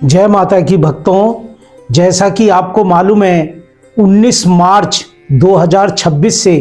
जय माता की भक्तों, जैसा कि आपको मालूम है 19 मार्च 2026 से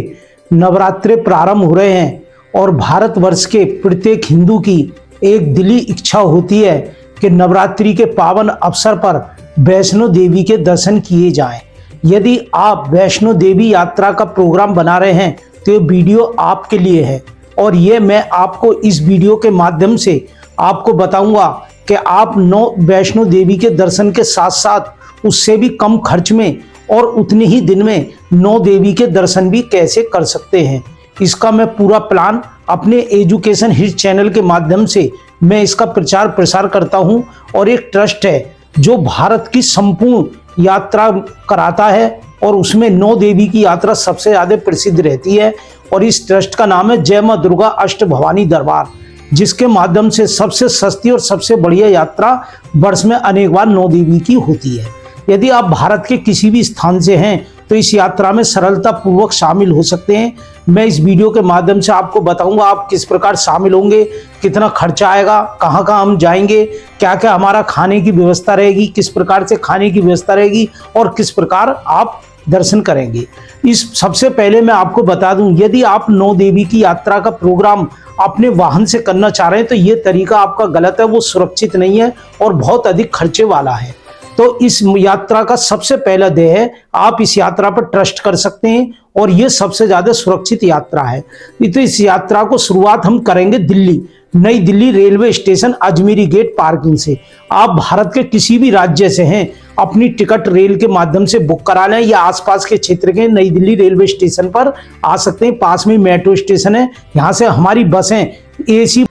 नवरात्रे प्रारंभ हो रहे हैं और भारतवर्ष के प्रत्येक हिंदू की एक दिली इच्छा होती है कि नवरात्रि के पावन अवसर पर वैष्णो देवी के दर्शन किए जाएं। यदि आप वैष्णो देवी यात्रा का प्रोग्राम बना रहे हैं तो ये वीडियो आपके लिए है और ये मैं आपको इस वीडियो के माध्यम से आपको बताऊंगा कि आप वैष्णो देवी के दर्शन के साथ साथ उससे भी कम खर्च में और उतने ही दिन में 9 देवी के दर्शन भी कैसे कर सकते हैं। इसका मैं पूरा प्लान अपने एजुकेशन हिट चैनल के माध्यम से मैं इसका प्रचार प्रसार करता हूं और एक ट्रस्ट है जो भारत की संपूर्ण यात्रा कराता है और उसमें 9 देवी की यात्रा सबसे ज़्यादा प्रसिद्ध रहती है और इस ट्रस्ट का नाम है जय मां दुर्गा अष्ट भवानी दरबार, जिसके माध्यम से सबसे सस्ती और सबसे बढ़िया यात्रा वर्ष में अनेक बार 9 देवी की होती है। यदि आप भारत के किसी भी स्थान से हैं तो इस यात्रा में सरलता पूर्वक शामिल हो सकते हैं। मैं इस वीडियो के माध्यम से आपको बताऊंगा आप किस प्रकार शामिल होंगे, कितना खर्चा आएगा, कहां कहां हम जाएंगे, क्या क्या हमारा खाने की व्यवस्था रहेगी, किस प्रकार से खाने की व्यवस्था रहेगी और किस प्रकार आप दर्शन करेंगे। इस सबसे पहले मैं आपको बता दूं, यदि आप 9 देवी की यात्रा का प्रोग्राम अपने वाहन से करना चाह रहे हैं तो ये तरीका आपका गलत है, वो सुरक्षित नहीं है और बहुत अधिक खर्चे वाला है। तो इस यात्रा का सबसे पहला ध्येय है आप इस यात्रा पर ट्रस्ट कर सकते हैं और ये सबसे ज्यादा सुरक्षित यात्रा है। तो इस यात्रा को शुरुआत हम करेंगे दिल्ली, नई Delhi railway station Ajmeri gate parking से। आप भारत के किसी भी राज्य से हैं अपनी टिकट रेल के माध्यम से बुक करा लें या आसपास के क्षेत्र के नई दिल्ली रेलवे स्टेशन पर आ सकते हैं। पास में मेट्रो स्टेशन है, यहाँ से हमारी बसें एसी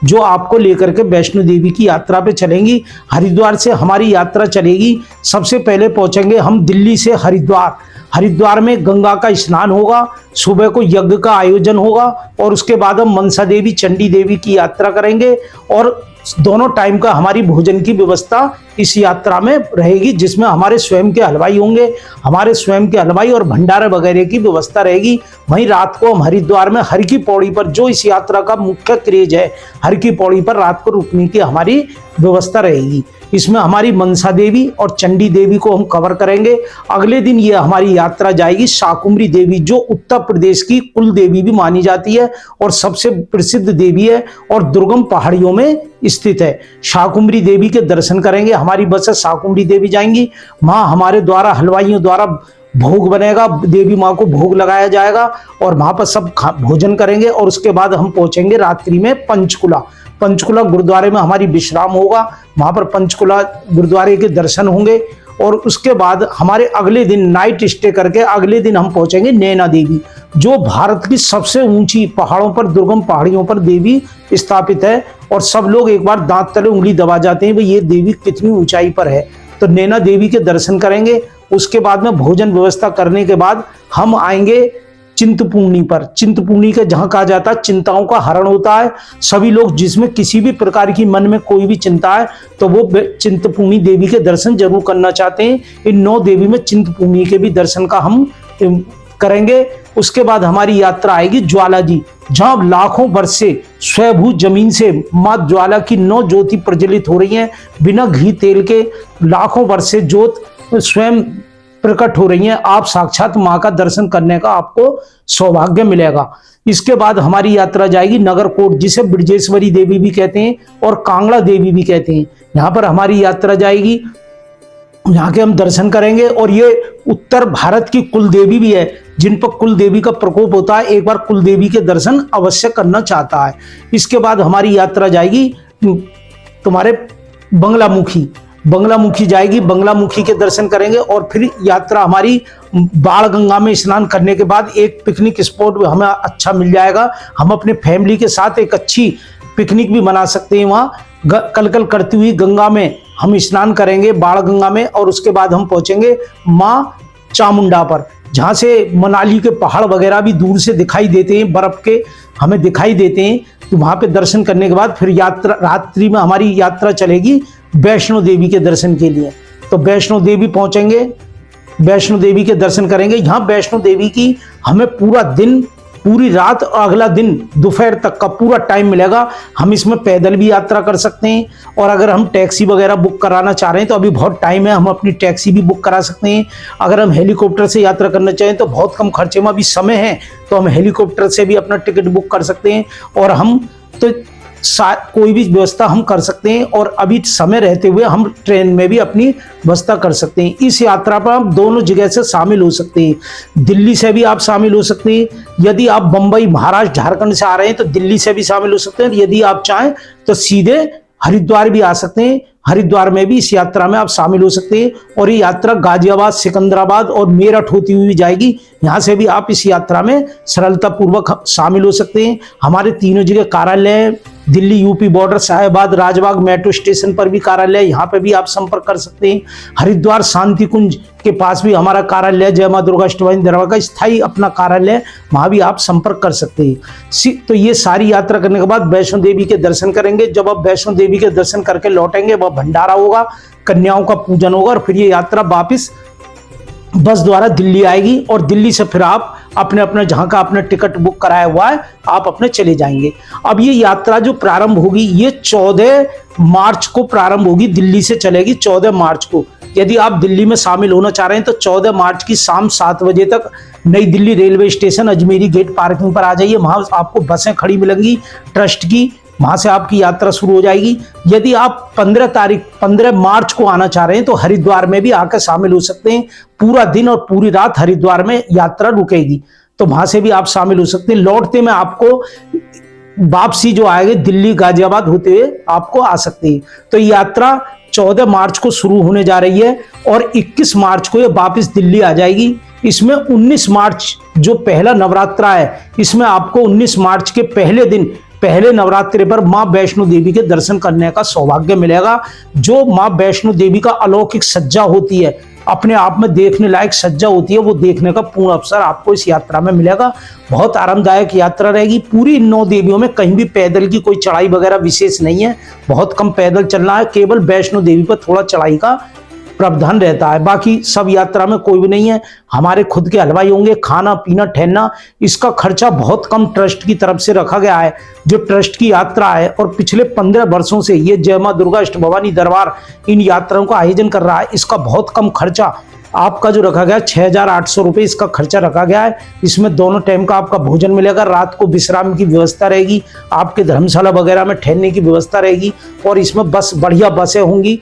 जो आपको लेकर के वैष्णो देवी की यात्रा पे चलेंगी। हरिद्वार से हमारी यात्रा चलेगी। सबसे पहले पहुंचेंगे हम दिल्ली से हरिद्वार। हरिद्वार में गंगा का स्नान होगा, सुबह को यज्ञ का आयोजन होगा और उसके बाद हम मनसा देवी, चंडी देवी की यात्रा करेंगे और दोनों टाइम का हमारी भोजन की व्यवस्था इस यात्रा में रहेगी, जिसमें हमारे स्वयं के हलवाई होंगे, हमारे स्वयं के हलवाई और भंडारे वगैरह की व्यवस्था रहेगी। वहीं रात को हम हरिद्वार में हर की पौड़ी पर, जो इस यात्रा का मुख्य क्रेज है, हर की पौड़ी पर रात को रुकने की हमारी व्यवस्था रहेगी। इसमें हमारी मनसा देवी और चंडी देवी को हम कवर करेंगे। अगले दिन ये हमारी यात्रा जाएगी शाकुंभरी देवी, जो उत्तर प्रदेश की कुल देवी भी मानी जाती है और सबसे प्रसिद्ध देवी है और दुर्गम पहाड़ियों में स्थित है। शाकुंभरी देवी के दर्शन करेंगे। हमारी बसें शाकुंभरी देवी जाएंगी। वहां हमारे द्वारा हलवाइयों द्वारा भोग बनेगा, देवी माँ को भोग लगाया जाएगा और वहां पर सब भोजन करेंगे और उसके बाद हम पहुंचेंगे रात्रि में पंचकुला। पंचकुला गुरुद्वारे में हमारी विश्राम होगा। वहां पर पंचकुला गुरुद्वारे के दर्शन होंगे और उसके बाद हमारे अगले दिन नाइट स्टे करके अगले दिन हम पहुंचेंगे नैना देवी, जो भारत की सबसे ऊंची पहाड़ों पर, दुर्गम पहाड़ियों पर देवी स्थापित है और सब लोग एक बार दांत तले उंगली दबा जाते हैं भाई ये देवी कितनी ऊंचाई पर है। तो नैना देवी के दर्शन करेंगे। उसके बाद में भोजन व्यवस्था करने के बाद हम आएंगे चिंतपूर्णी पर। चिंतपूर्णी के जहां कहा जाता है चिंताओं का हरण होता है। सभी लोग जिसमें किसी भी प्रकार की मन में कोई भी चिंता है तो वो चिंतपूर्णी देवी के दर्शन जरूर करना चाहते हैं। इन 9 देवी में चिंतपूर्णी के भी दर्शन का हम करेंगे। उसके बाद हमारी यात्रा आएगी ज्वाला जी, जहां लाखों वर्ष से स्वयंभू जमीन से मां ज्वाला की 9 ज्योति प्रज्वलित हो रही हैं। बिना घी तेल के लाखों वर्ष से ज्योत स्वयं प्रकट हो रही हैं। आप साक्षात मां का दर्शन करने का आपको सौभाग्य मिलेगा। इसके बाद हमारी यात्रा जाएगी नगरकोट, जिसे ब्रजेश्वरी देवी भी कहते हैं और कांगड़ा देवी भी कहते हैं। यहाँ पर हमारी यात्रा जाएगी, यहाँ के हम दर्शन करेंगे और ये उत्तर भारत की कुल देवी भी है, जिन पर कुल देवी का प्रकोप होता है। एक बार कुल देवी के दर्शन अवश्य करना चाहता है। इसके बाद हमारी यात्रा जाएगी तुम्हारे बंगलामुखी जाएगी। बंगलामुखी के दर्शन करेंगे और फिर यात्रा हमारी बाण गंगा में स्नान करने के बाद एक पिकनिक स्पॉट हमें अच्छा मिल जाएगा। हम अपने फैमिली के साथ एक अच्छी पिकनिक भी मना सकते हैं। वहाँ कलकल करती हुई गंगा में हम स्नान करेंगे, बाण गंगा में, और उसके बाद हम पहुंचेंगे माँ चामुंडा पर, जहाँ से मनाली के पहाड़ वगैरह भी दूर से दिखाई देते हैं, बर्फ के हमें दिखाई देते हैं। तो वहाँ पे दर्शन करने के बाद फिर यात्रा रात्रि में हमारी यात्रा चलेगी वैष्णो देवी के दर्शन के लिए। तो वैष्णो देवी पहुंचेंगे, वैष्णो देवी के दर्शन करेंगे। यहाँ वैष्णो देवी की हमें पूरा दिन पूरी रात और अगला दिन दोपहर तक का पूरा टाइम मिलेगा। हम इसमें पैदल भी यात्रा कर सकते हैं, और अगर हम टैक्सी वगैरह बुक कराना चाह रहे हैं तो अभी बहुत टाइम है, हम अपनी टैक्सी भी बुक करा सकते हैं। अगर हम हेलीकॉप्टर से यात्रा करना चाहें तो बहुत कम खर्चे में अभी समय है, तो हम हेलीकॉप्टर से भी अपना टिकट बुक कर सकते हैं, और हम तो कोई भी व्यवस्था हम कर सकते हैं। और अभी समय रहते हुए हम ट्रेन में भी अपनी व्यवस्था कर सकते हैं। इस यात्रा पर आप दोनों जगह से शामिल हो सकते हैं। दिल्ली से भी आप शामिल हो सकते हैं, यदि आप बम्बई, महाराष्ट्र, झारखंड से आ रहे हैं तो दिल्ली से भी शामिल हो सकते हैं। यदि आप चाहें तो सीधे हरिद्वार भी आ सकते हैं, हरिद्वार में भी इस यात्रा में आप शामिल हो सकते हैं। और ये यात्रा गाजियाबाद, सिकंदराबाद और मेरठ होती हुई जाएगी। यहाँ से भी आप इस यात्रा में सरलतापूर्वक शामिल हो सकते हैं। हमारे तीनों जगह कार्यालय, Delhi UP border, Sahibabad, Rajbagh metro station पर भी कार्यालय, यहाँ पे भी आप संपर्क कर सकते हैं। हरिद्वार शांति कुंज के पास भी हमारा कार्यालय, जय मां दुर्गा अष्टभुजा दरबार का स्थायी अपना कार्यालय, वहाँ भी आप संपर्क कर सकते हैं। तो ये सारी यात्रा करने के बाद वैष्णो देवी के दर्शन करेंगे। जब आप वैष्णो देवी के दर्शन करके लौटेंगे, वह भंडारा होगा, कन्याओं का पूजन होगा, और फिर ये यात्रा वापिस बस द्वारा दिल्ली आएगी। और दिल्ली से फिर आप अपने अपने जहाँ का अपना टिकट बुक कराया हुआ है, आप अपने चले जाएंगे। अब ये यात्रा जो प्रारंभ होगी, ये 14 मार्च को प्रारंभ होगी, दिल्ली से चलेगी 14 मार्च को। यदि आप दिल्ली में शामिल होना चाह रहे हैं तो 14 मार्च की शाम 7 बजे तक नई Delhi railway station Ajmeri gate parking पर आ जाइए। वहाँ आपको बसें खड़ी मिलेंगी ट्रस्ट की, वहां से आपकी यात्रा शुरू हो जाएगी। यदि आप 15 मार्च को आना चाह रहे हैं तो हरिद्वार में भी आकर शामिल हो सकते हैं। पूरा दिन और पूरी रात हरिद्वार में यात्रा रुकेगी, तो वहां से भी आप शामिल हो सकते हैं। लौटते में आपको वापसी जो आएगी दिल्ली गाजियाबाद होते हुए आपको आ सकती है। तो यात्रा 14 मार्च को शुरू होने जा रही है और 21 मार्च को ये वापस दिल्ली आ जाएगी। इसमें 19 मार्च जो पहला नवरात्रा है, इसमें आपको 19 मार्च के पहले दिन, पहले नवरात्रि पर मां वैष्णो देवी के दर्शन करने का सौभाग्य मिलेगा। जो मां वैष्णो देवी का अलौकिक सज्जा होती है, अपने आप में देखने लायक सज्जा होती है, वो देखने का पूर्ण अवसर आपको इस यात्रा में मिलेगा। बहुत आरामदायक यात्रा रहेगी। पूरी 9 देवियों में कहीं भी पैदल की कोई चढ़ाई वगैरह विशेष नहीं है, बहुत कम पैदल चलना है। केवल वैष्णो देवी पर थोड़ा चढ़ाई का प्रावधान रहता है, बाकी सब यात्रा में कोई भी नहीं है। हमारे खुद के हलवाई होंगे, खाना पीना ठहरना, इसका खर्चा बहुत कम ट्रस्ट की तरफ से रखा गया है। जो ट्रस्ट की यात्रा है और पिछले 15 वर्षों से ये जय मां दुर्गा अष्टभवानी दरबार इन यात्राओं का आयोजन कर रहा है, इसका बहुत कम खर्चा आपका जो रखा गया 6,800 रुपये इसका खर्चा रखा गया है। इसमें दोनों टाइम का आपका भोजन मिलेगा, रात को विश्राम की व्यवस्था रहेगी, आपके धर्मशाला वगैरह में ठहरने की व्यवस्था रहेगी, और इसमें बस बढ़िया बसें होंगी,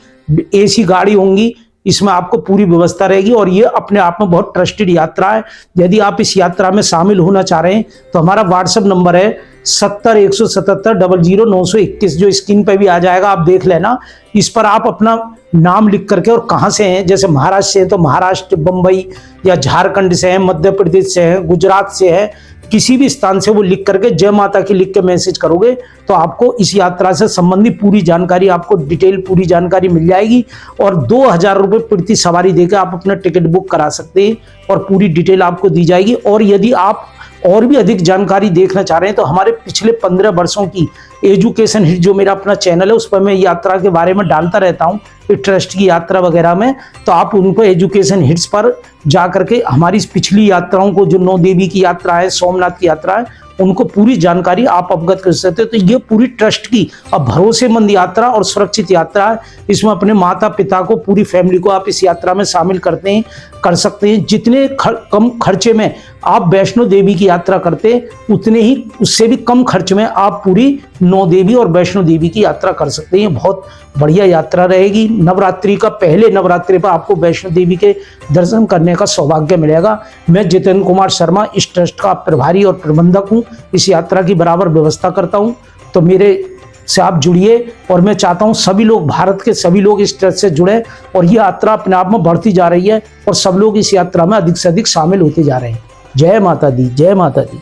AC गाड़ी होंगी, इसमें आपको पूरी व्यवस्था रहेगी। और ये अपने आप में बहुत ट्रस्टेड यात्रा है। यदि आप इस यात्रा में शामिल होना चाह रहे हैं तो हमारा व्हाट्सएप नंबर है 70 177 00921, जो स्क्रीन पे भी आ जाएगा, आप देख लेना। इस पर आप अपना नाम लिख करके और कहाँ से हैं, जैसे महाराष्ट्र से हैं तो महाराष्ट्र, बम्बई या झारखंड से हैं, मध्य प्रदेश से हैं, गुजरात से है, किसी भी स्थान से वो लिख करके जय माता की लिख के मैसेज करोगे तो आपको इस यात्रा से संबंधित पूरी जानकारी, आपको डिटेल पूरी जानकारी मिल जाएगी। और 2,000 रुपये प्रति सवारी देकर आप अपना टिकट बुक करा सकते हैं और पूरी डिटेल आपको दी जाएगी। और यदि आप और भी अधिक जानकारी देखना चाह रहे हैं तो हमारे पिछले 15 वर्षों की एजुकेशन हिट जो मेरा अपना चैनल है, उस पर मैं यात्रा के बारे में डालता रहता हूँ, ट्रस्ट की यात्रा वगैरह में, तो आप उनको एजुकेशन हिट्स पर जा करके हमारी पिछली यात्राओं को, जो 9 देवी की यात्रा है, सोमनाथ की यात्रा है, उनको पूरी जानकारी आप अवगत कर सकते हैं। तो ये पूरी ट्रस्ट की अब भरोसेमंद यात्रा और सुरक्षित यात्रा है। इसमें अपने माता पिता को, पूरी फैमिली को आप इस यात्रा में शामिल कर सकते हैं। जितने कम खर्चे में आप वैष्णो देवी की यात्रा करते, उतने ही उससे भी कम खर्च में आप पूरी 9 देवी और वैष्णो देवी की यात्रा कर सकते हैं। बहुत बढ़िया यात्रा रहेगी। नवरात्रि का पहले नवरात्रि पर आपको वैष्णो देवी के दर्शन करने का सौभाग्य मिलेगा। मैं जितेंद्र कुमार शर्मा इस ट्रस्ट का प्रभारी और प्रबंधक हूँ। इस यात्रा की बराबर व्यवस्था करता हूँ, तो मेरे से आप जुड़िए। और मैं चाहता हूँ सभी लोग, भारत के सभी लोग इस ट्रस्ट से जुड़े, और ये यात्रा अपने आप में बढ़ती जा रही है और सब लोग इस यात्रा में अधिक से अधिक शामिल होते जा रहे हैं। जय माता दी, जय माता दी।